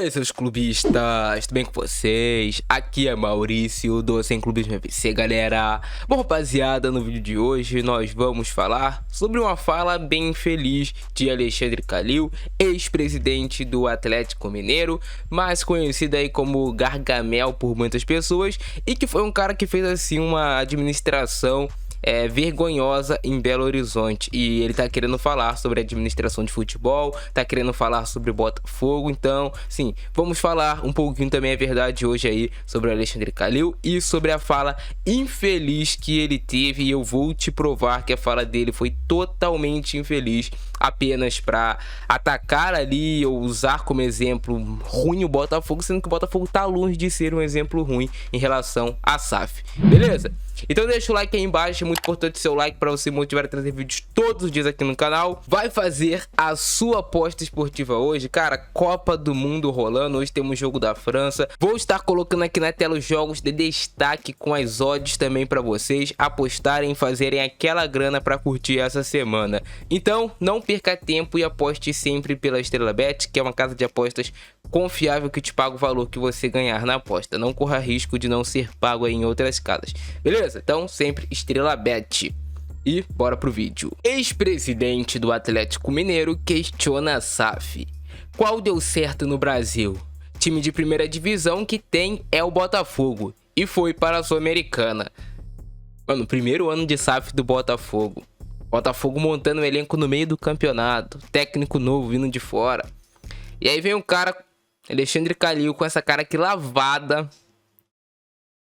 aí, seus clubistas, tudo bem com vocês? Aqui é Maurício do Sem Clubismo FC, galera. Bom, rapaziada, no vídeo de hoje nós vamos falar sobre uma fala bem infeliz de Alexandre Calil, ex-presidente do Atlético Mineiro, mais conhecido aí como Gargamel por muitas pessoas, e que foi um cara que fez assim uma administração vergonhosa em Belo Horizonte. E ele tá querendo falar sobre administração de futebol, tá querendo falar sobre Botafogo. Então, sim, vamos falar um pouquinho também, é verdade, hoje aí sobre o Alexandre Calil e sobre a fala infeliz que ele teve. E eu vou te provar que a fala dele foi totalmente infeliz, apenas para atacar ali ou usar como exemplo ruim o Botafogo, sendo que o Botafogo tá longe de ser um exemplo ruim em relação à SAF, beleza? Então deixa o like aí embaixo, é muito importante seu like para você motivar a trazer vídeos todos os dias aqui no canal. Vai fazer a sua aposta esportiva hoje, cara, Copa do Mundo rolando, hoje temos jogo da França. Vou estar colocando aqui na tela os jogos de destaque com as odds também para vocês apostarem e fazerem aquela grana para curtir essa semana. Então não perca tempo e aposte sempre pela Estrelabet, que é uma casa de apostas confiável que te paga o valor que você ganhar na aposta. Não corra risco de não ser pago aí em outras casas, beleza? Então sempre Estrelabet. E bora pro vídeo. Ex-presidente do Atlético Mineiro questiona a SAF. Qual deu certo no Brasil? Time de primeira divisão que tem é o Botafogo e foi para a Sul-Americana. Mano, primeiro ano de SAF do Botafogo. Botafogo montando um elenco no meio do campeonato, técnico novo vindo de fora. E aí vem um cara, Alexandre Calil, com essa cara aqui lavada,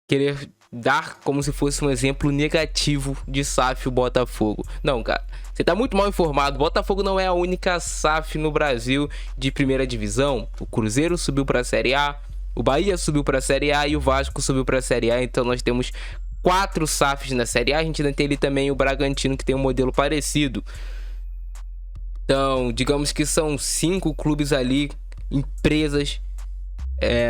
querer dar como se fosse um exemplo negativo de SAF o Botafogo. Não, cara, você tá muito mal informado. O Botafogo não é a única SAF no Brasil de primeira divisão. O Cruzeiro subiu para a Série A, o Bahia subiu para a Série A e o Vasco subiu para a Série A. Então nós temos 4 SAFs na Série A. A gente ainda tem ali também o Bragantino, que tem um modelo parecido. Então, digamos que são 5 clubes ali, empresas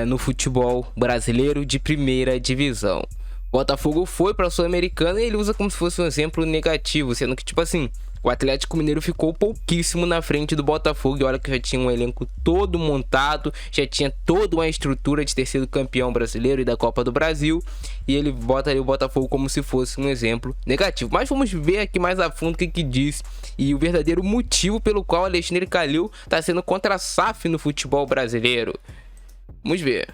no futebol brasileiro de primeira divisão. Botafogo foi para a Sul-Americana e ele usa como se fosse um exemplo negativo, sendo que, tipo assim, o Atlético Mineiro ficou pouquíssimo na frente do Botafogo. E olha que já tinha um elenco todo montado, já tinha toda uma estrutura de ter sido campeão brasileiro e da Copa do Brasil. E ele bota ali o Botafogo como se fosse um exemplo negativo. Mas vamos ver aqui mais a fundo o que diz e o verdadeiro motivo pelo qual Alexandre Calil está sendo contra a SAF no futebol brasileiro. Vamos ver.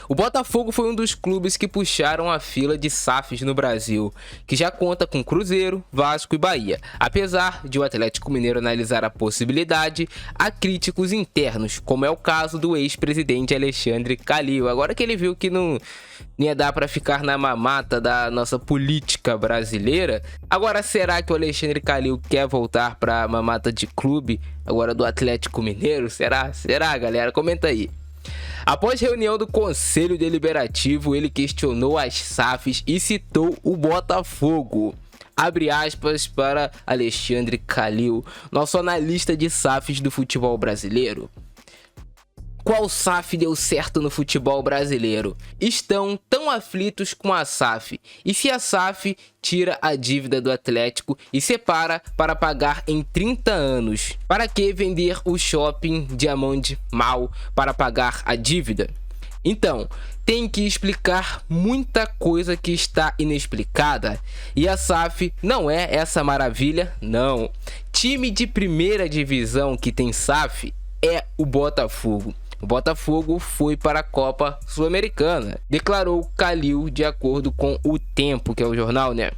O Botafogo foi um dos clubes que puxaram a fila de SAFs no Brasil, que já conta com Cruzeiro, Vasco e Bahia. Apesar de o Atlético Mineiro analisar a possibilidade, há críticos internos, como é o caso do ex-presidente Alexandre Calil. Agora que ele viu que não ia dar para ficar na mamata da nossa política brasileira, agora será que o Alexandre Calil quer voltar para a mamata de clube agora do Atlético Mineiro? Será, galera? Comenta aí. Após reunião do Conselho Deliberativo, ele questionou as SAFs e citou o Botafogo. Abre aspas para Alexandre Calil, nosso analista de SAFs do futebol brasileiro. Qual SAF deu certo no futebol brasileiro? Estão tão aflitos com a SAF. E se a SAF tira a dívida do Atlético e separa para pagar em 30 anos? Para que vender o shopping Diamond Mall para pagar a dívida? Então, tem que explicar muita coisa que está inexplicada. E a SAF não é essa maravilha, não. Time de primeira divisão que tem SAF é o Botafogo. O Botafogo foi para a Copa Sul-Americana, declarou Calil de acordo com o Tempo, que é o jornal, né?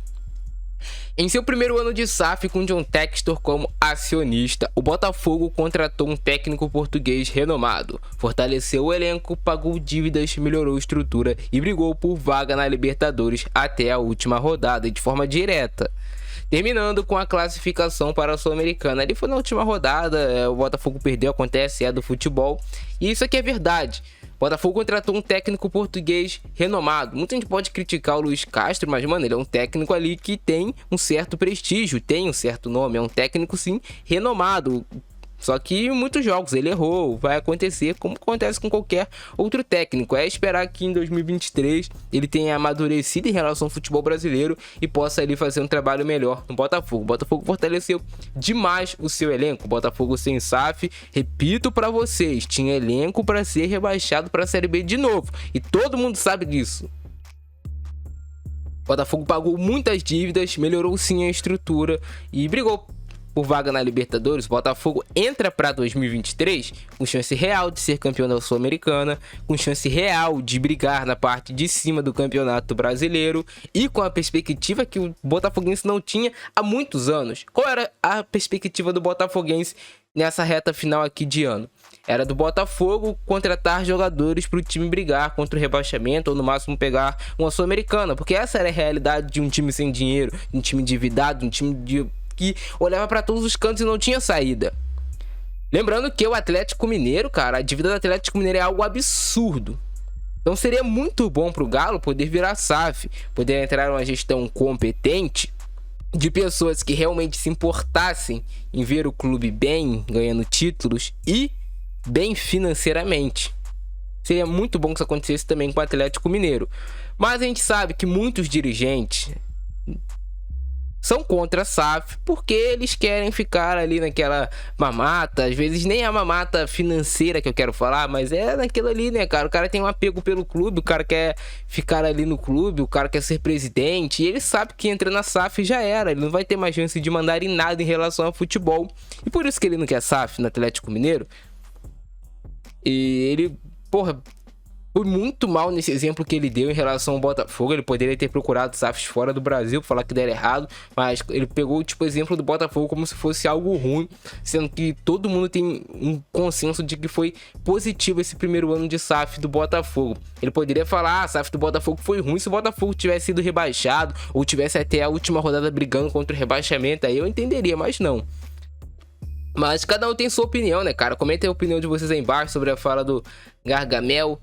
Em seu primeiro ano de SAF com John Textor como acionista, o Botafogo contratou um técnico português renomado, fortaleceu o elenco, pagou dívidas, melhorou a estrutura e brigou por vaga na Libertadores até a última rodada e de forma direta, terminando com a classificação para a Sul-Americana. Ali foi na última rodada, o Botafogo perdeu, acontece, é do futebol. E isso aqui é verdade. O Botafogo contratou um técnico português renomado. Muita gente pode criticar o Luiz Castro, mas, mano, ele é um técnico ali que tem um certo prestígio, tem um certo nome. É um técnico, sim, renomado. Só que em muitos jogos ele errou, vai acontecer como acontece com qualquer outro técnico. É esperar que em 2023 ele tenha amadurecido em relação ao futebol brasileiro e possa ali fazer um trabalho melhor no Botafogo. O Botafogo fortaleceu demais o seu elenco. O Botafogo sem SAF, repito para vocês, tinha elenco para ser rebaixado para a Série B de novo. E todo mundo sabe disso. O Botafogo pagou muitas dívidas, melhorou sim a estrutura e brigou por vaga na Libertadores. O Botafogo entra para 2023 com chance real de ser campeão da Sul-Americana, com chance real de brigar na parte de cima do Campeonato Brasileiro e com a perspectiva que o botafoguense não tinha há muitos anos. Qual era a perspectiva do botafoguense nessa reta final aqui de ano? Era do Botafogo contratar jogadores para o time brigar contra o rebaixamento ou no máximo pegar uma Sul-Americana, porque essa era a realidade de um time sem dinheiro, de um time endividado, de um time que olhava para todos os cantos e não tinha saída. Lembrando que o Atlético Mineiro, cara, a dívida do Atlético Mineiro é algo absurdo. Então seria muito bom pro Galo poder virar SAF, poder entrar uma gestão competente de pessoas que realmente se importassem em ver o clube bem, ganhando títulos e bem financeiramente. Seria muito bom que isso acontecesse também com o Atlético Mineiro. Mas a gente sabe que muitos dirigentes são contra a SAF porque eles querem ficar ali naquela mamata. Às vezes nem a mamata financeira que eu quero falar, mas é naquilo ali, né, cara? O cara tem um apego pelo clube, o cara quer ficar ali no clube, o cara quer ser presidente, e ele sabe que entra na SAF já era, ele não vai ter mais chance de mandar em nada em relação ao futebol. E por isso que ele não quer SAF no Atlético Mineiro. E ele, foi muito mal nesse exemplo que ele deu em relação ao Botafogo. Ele poderia ter procurado SAFs fora do Brasil, falar que deram errado, mas ele pegou tipo o exemplo do Botafogo como se fosse algo ruim, sendo que todo mundo tem um consenso de que foi positivo esse primeiro ano de SAF do Botafogo. Ele poderia falar, a SAF do Botafogo foi ruim se o Botafogo tivesse sido rebaixado ou tivesse até a última rodada brigando contra o rebaixamento, aí eu entenderia, mas não. Mas cada um tem sua opinião, né, cara? Comentem a opinião de vocês aí embaixo sobre a fala do Gargamel.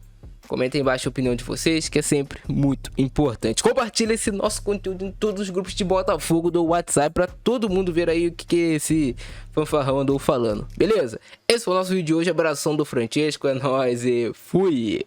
Comentem aí embaixo a opinião de vocês, que é sempre muito importante. Compartilha esse nosso conteúdo em todos os grupos de Botafogo do WhatsApp pra todo mundo ver aí o que esse fanfarrão andou falando. Beleza? Esse foi o nosso vídeo de hoje. Abração do Francesco, é nóis e fui!